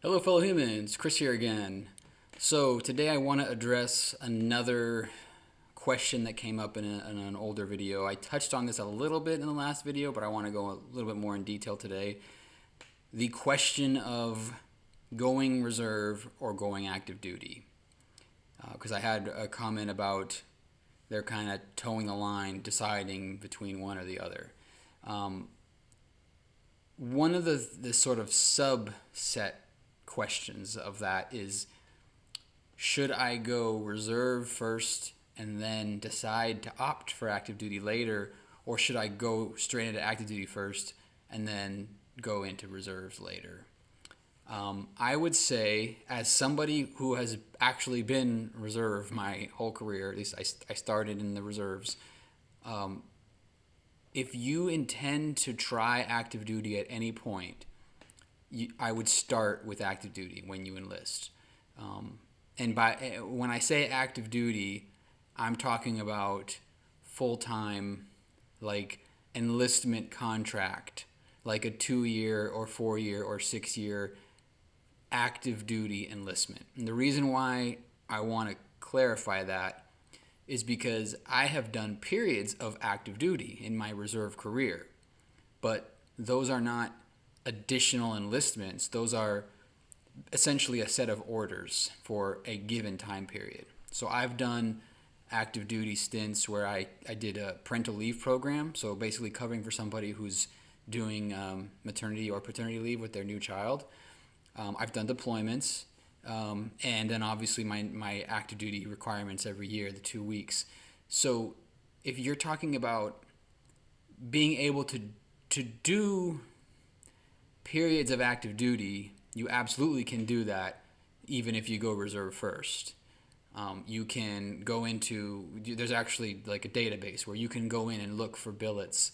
Hello, fellow humans. Chris here again. So, today I want to address another question that came up in an older video. I touched on this a little bit in the last video, but I want to go a little bit more in detail today. The question of going reserve or going active duty. Because I had a comment about they're kind of towing the line, deciding between one or the other. Um, One of the sort of subset questions of that is, should I go reserve first and then decide to opt for active duty later, or should I go straight into active duty first and then go into reserves later? I would say, as somebody who has actually been reserve my whole career, at least I started in the reserves, if you intend to try active duty at any point, I would start with active duty when you enlist. And when I say active duty, I'm talking about full time, like enlistment contract, like a 2 year or 4 year or 6 year active duty enlistment. And the reason why I want to clarify that is because I have done periods of active duty in my reserve career, but those are not additional enlistments. Those are essentially a set of orders for a given time period. So I've done active duty stints where I did a parental leave program, so basically covering for somebody who's doing maternity or paternity leave with their new child. I've done deployments, and then obviously my active duty requirements every year, the 2 weeks. So if you're talking about being able to do periods of active duty, you absolutely can do that even if you go reserve first. You can go into, there's actually like a database where you can go in and look for billets.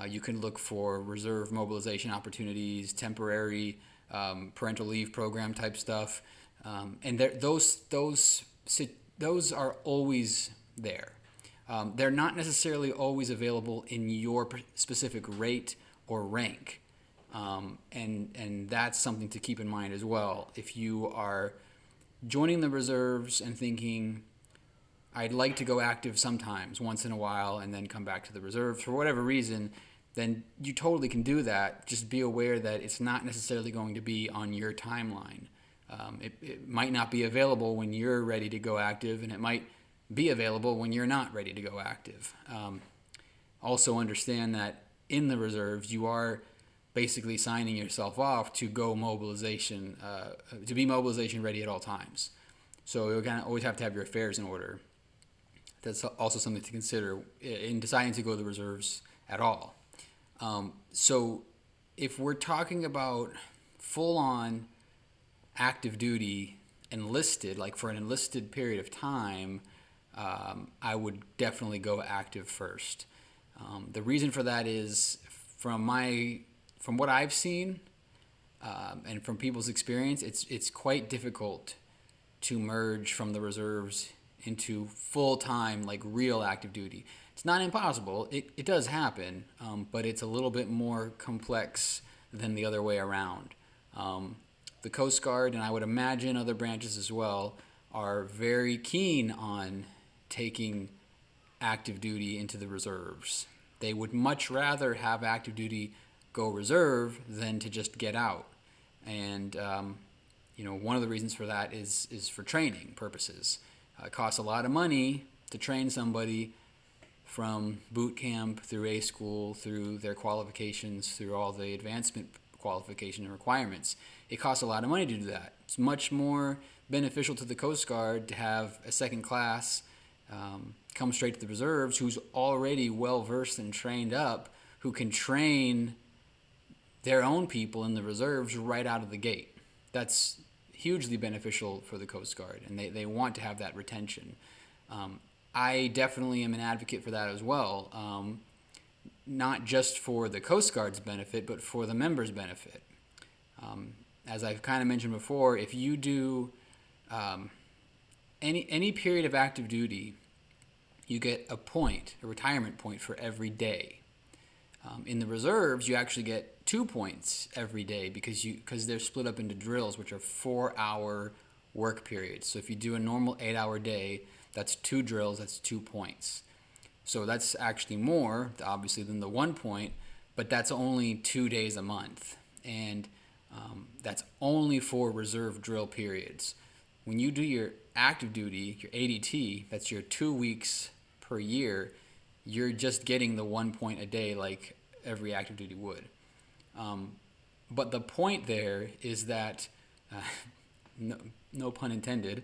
You can look for reserve mobilization opportunities, temporary parental leave program type stuff. And those are always there. They're not necessarily always available in your specific rate or rank. And that's something to keep in mind as well. If you are joining the reserves and thinking, I'd like to go active sometimes, once in a while, and then come back to the reserves for whatever reason, then you totally can do that. Just be aware that it's not necessarily going to be on your timeline. It might not be available when you're ready to go active, and it might be available when you're not ready to go active. Also understand that in the reserves, you are basically signing yourself off to go mobilization, to be mobilization ready at all times. So you're gonna always have to have your affairs in order. That's also something to consider in deciding to go to the reserves at all. So if we're talking about full on active duty enlisted, like for an enlisted period of time, I would definitely go active first. The reason for that is from what I've seen, and from people's experience, it's quite difficult to merge from the reserves into full time, like real active duty. It's not impossible. It does happen, but it's a little bit more complex than the other way around. The Coast Guard, and I would imagine other branches as well, are very keen on taking active duty into the reserves. They would much rather have active duty go reserve than to just get out. And one of the reasons for that is for training purposes. It costs a lot of money to train somebody from boot camp through A school, through their qualifications, through all the advancement qualification and requirements. It costs a lot of money to do that. It's much more beneficial to the Coast Guard to have a second class come straight to the reserves who's already well versed and trained up, who can train their own people in the reserves right out of the gate. That's hugely beneficial for the Coast Guard, and they want to have that retention. I definitely am an advocate for that as well, not just for the Coast Guard's benefit, but for the members' benefit. As I've kind of mentioned before, if you do any period of active duty, you get a retirement point for every day. In the reserves, you actually get 2 points every day because they're split up into drills, which are 4-hour work periods. So if you do a normal 8-hour day, that's 2 drills, that's 2 points. So that's actually more, obviously, than the 1 point, but that's only 2 days a month. And that's only for reserve drill periods. When you do your active duty, your ADT, that's your 2 weeks per year, you're just getting the 1 point a day like every active duty would. But the point there is that, no pun intended,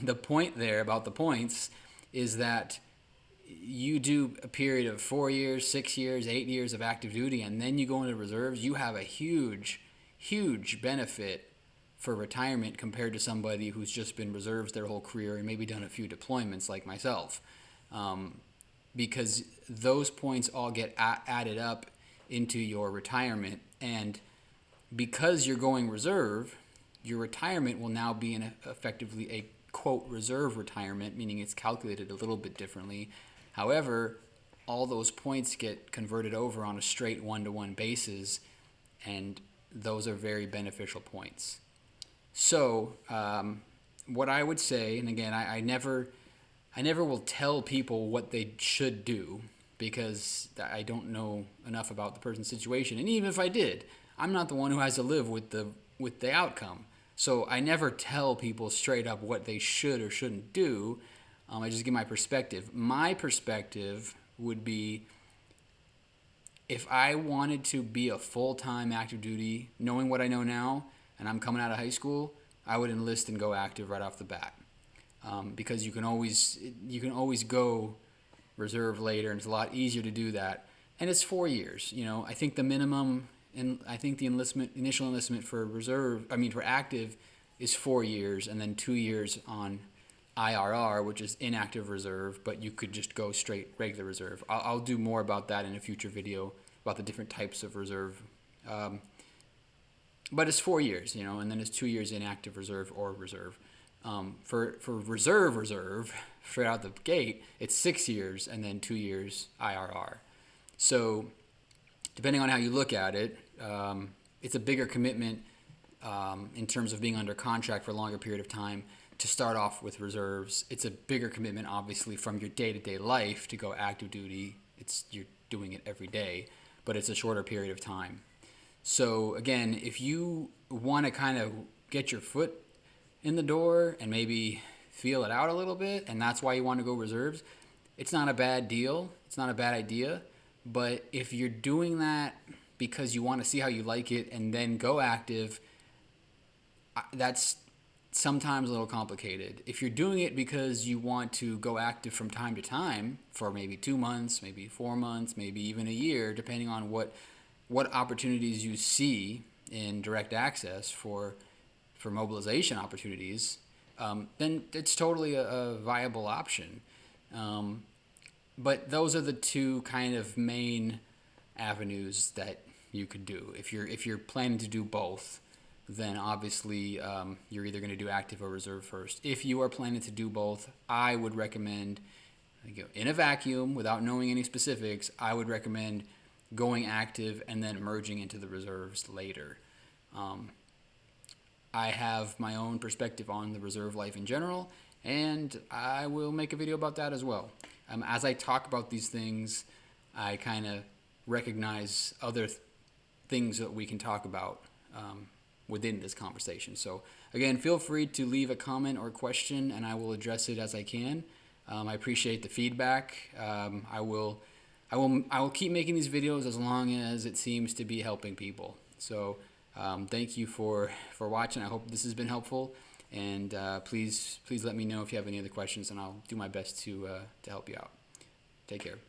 the point there about the points is that you do a period of 4 years, 6 years, 8 years of active duty, and then you go into reserves, you have a huge benefit for retirement compared to somebody who's just been reserves their whole career and maybe done a few deployments like myself. Because those points all get added up into your retirement, and because you're going reserve, your retirement will now be effectively a quote reserve retirement, meaning it's calculated a little bit differently. However, all those points get converted over on a straight 1-to-1 basis, and those are very beneficial points. So what I would say, and again, I never will tell people what they should do because I don't know enough about the person's situation. And even if I did, I'm not the one who has to live with the outcome. So I never tell people straight up what they should or shouldn't do. I just give my perspective. My perspective would be, if I wanted to be a full-time active duty, knowing what I know now, and I'm coming out of high school, I would enlist and go active right off the bat. Because you can always go reserve later, and it's a lot easier to do that. And it's 4 years. I think the minimum, and I think the initial enlistment for active is 4 years, and then 2 years on IRR, which is inactive reserve, but you could just go straight regular reserve. I'll do more about that in a future video about the different types of reserve. But it's 4 years, and then it's 2 years inactive reserve or reserve. For reserve, straight out the gate, it's 6 years and then 2 years IRR. So depending on how you look at it, it's a bigger commitment in terms of being under contract for a longer period of time to start off with reserves. It's a bigger commitment, obviously, from your day-to-day life to go active duty. You're doing it every day, but it's a shorter period of time. So again, if you want to kind of get your foot in the door and maybe feel it out a little bit, and that's why you want to go reserves, it's not a bad deal. It's not a bad idea. But if you're doing that because you want to see how you like it and then go active, that's sometimes a little complicated. If you're doing it because you want to go active from time to time for maybe 2 months, maybe 4 months, maybe even a year, depending on what opportunities you see in direct access for mobilization opportunities, then it's totally a viable option. But those are the two kind of main avenues that you could do. If you're planning to do both, then obviously you're either going to do active or reserve first. If you are planning to do both, I would recommend, in a vacuum, without knowing any specifics, I would recommend going active and then merging into the reserves later. I have my own perspective on the reserve life in general, and I will make a video about that as well. As I talk about these things, I kind of recognize other things that we can talk about within this conversation. So again, feel free to leave a comment or question, and I will address it as I can. I appreciate the feedback. I will keep making these videos as long as it seems to be helping people. So thank you for watching. I hope this has been helpful, and please let me know if you have any other questions, and I'll do my best to help you out. Take care.